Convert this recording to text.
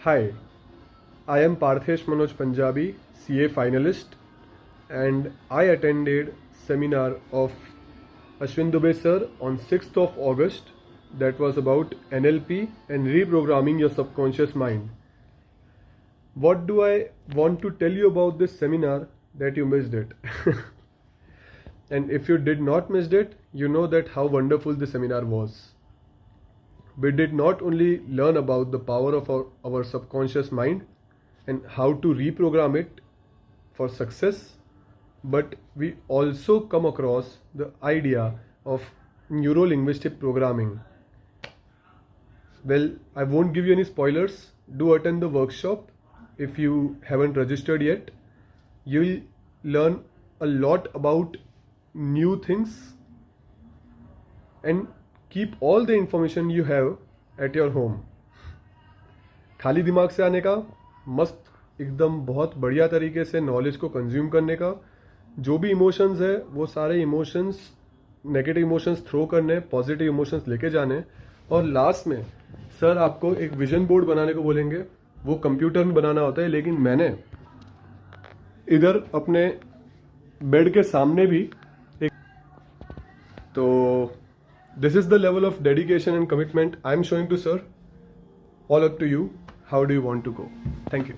Hi, I am Parthesh Manoj Punjabi, CA finalist, and I attended seminar of Ashwin Dubey sir on 6th of August that was about NLP and reprogramming your subconscious mind. What do I want to tell you about this seminar that you missed it? And if you did not miss it, you know that how wonderful the seminar was. We did not only learn about the power of our subconscious mind and how to reprogram it for success, but we also come across the idea of neuro-linguistic programming. Well, I won't give you any spoilers. Do attend the workshop if you haven't registered yet. You'll learn a lot about new things and keep all the information you have at your home. खाली दिमाग से आने का, मस्त एकदम बहुत बढ़िया तरीके से नॉलेज को कंज्यूम करने का, जो भी इमोशंस है वो सारे इमोशंस, नेगेटिव इमोशंस थ्रो करने, पॉजिटिव इमोशंस लेके जाने, और लास्ट में सर आपको एक विजन बोर्ड बनाने को बोलेंगे. वो कंप्यूटर में बनाना होता है, लेकिन मैंने इधर अपने बेड के सामने भी एक, तो this is the level of dedication and commitment I am showing to sir. All up to you. How do you want to go? Thank you.